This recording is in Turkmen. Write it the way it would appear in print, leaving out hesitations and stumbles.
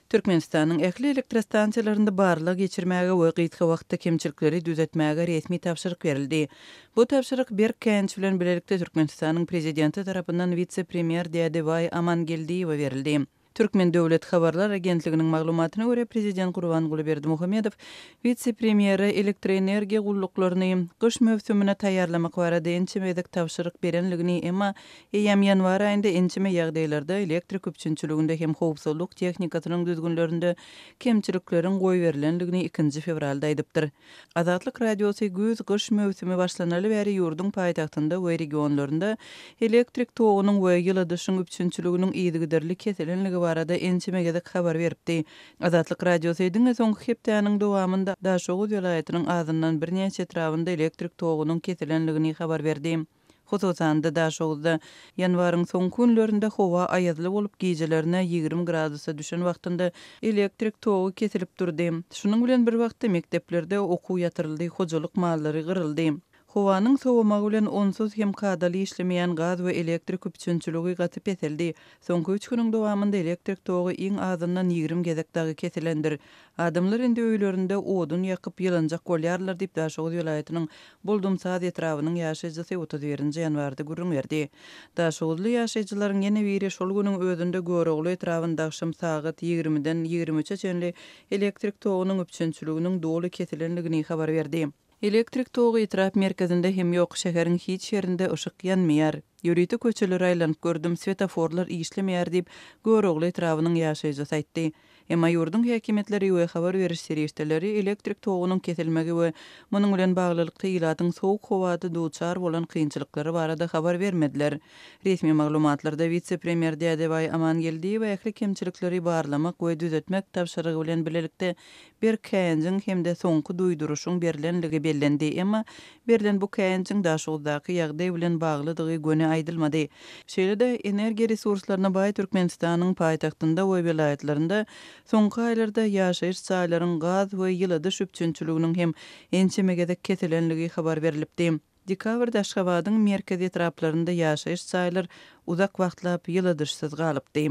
Türkmenistanyň ähli elektrostansiýalarynda barlyk geçirmäge we gytky wagtda kemçilikleri düzeltmäge resmi tapşyryk berildi. Bu tapşyryk bir kenç bilen bilelikde Türkmenistanyň prezidenti tarapyndan vitse-premier Diýadybay Amangeldiýewe berildi. Türkmen Döwlet Habarlar Agentliginiň maglumatyna görä prezident Gurbanguly Berdimuhammedow vitse-premieri elektroenergiýa gullyklaryny gyş mövsümine taýýarlamak barada ençimedek tapşyryk berenligini emma eýäm ýanwar aýynda ençime ýagdaýlarda elektrik üçinçiliginde hem howpsuzlyk tehnikasynyň düzgünlerinde kemçiliklerin goý berilenligini 2 fevralda aýdypdyr. Azatlyk radiosy güz gyş mövsümi başlanaly bäri ýurdun paýtagtynda we regionlarynda elektrik togunyň we ýyladyşyň üçinçiliginiň ýygyderli keselenligi barada ençimegedek habar beripdi. Azatlyk radiosydyň soňky hepdäniň dowamında Daşoğuz vilayatynyň azyndan birnäçe etrafynda elektrik togunyň keselenligini habar berdi. Hususan da Daşoğuzda ýanwaryň soňky günlerinde howa aýazly bolup gijelerine 20 gradusa düşen wagtynda elektrik togu kesilip durdy. Şunyň bilen bir wagtda mekdeplerde okuw ýatyryldy, hojalyk mallary gyryldy. Howanyň sowamagy bilen onsuz hem kadaly işlemeýän gaz we elektrik üçinçiligi gatyp etildi. Soňky 3 güniň dowamında elektrik togu iň azyndan 20 gezek dagy kesilendir. Adamlar indi öýlerinde odun ýakyp ýylanjak bolýarlar diýip Daşoğuz vilayatynyň Buldumsaz etrawynyň ýaşaýjysy 31-nji ýanwarda gurrun berdi. Daşoğuzly ýaşaýjylaryň ýene biri şol güniň özünde Göregli etrawynda akşam saat 20-den 23-e çenli elektrik togunyň üçinçiliginiň doly kesilenligini habar berdi. Elektrik togu etraf merkezinde hem ýok, şäheriň hiç ýerinde ışık ýanmaýar. Ýürüýti köçeler aýlanyp gördüm, svetoforlar işlemeýär diýip Göregli etrawynyň ýaşaýjysy aýtdy. Emma ýurdun häkimetleri we habar beriş serişdeleri elektrik togunyň kesilmegi we munyň bilen baglylykda ýylatyň sowuk howada duçar bolan kynçylyklary barada habar bermediler. Resmi maglumatlarda vitse-premier Diýadybay Amangeldiýew we ähli kemçilikleri barlamak we düzeltmek tapşyrygy bilen bilelikde bir käňiň hemde soňky duýduruşyň berilenligi bellendi. Emma berilen bu käňiň Daşoğuzdaky ýagdaý bilen baglydygy göne aýdylmady. Şeýle-de energiýa resurslaryna baý Türkmenistanyň paýtagtynda we vilayatlarynda soňky aýlarda ýaşaýyş saýlaryň gaz we ýyladyş üçinçiliginiň hem ençemegedek kesilenligi habar berilipdi. Dekabrda Aşgabatyň merkezi etraplarynda ýaşaýyş saýlar uzak wagtlap ýyladyşsyz galypdy.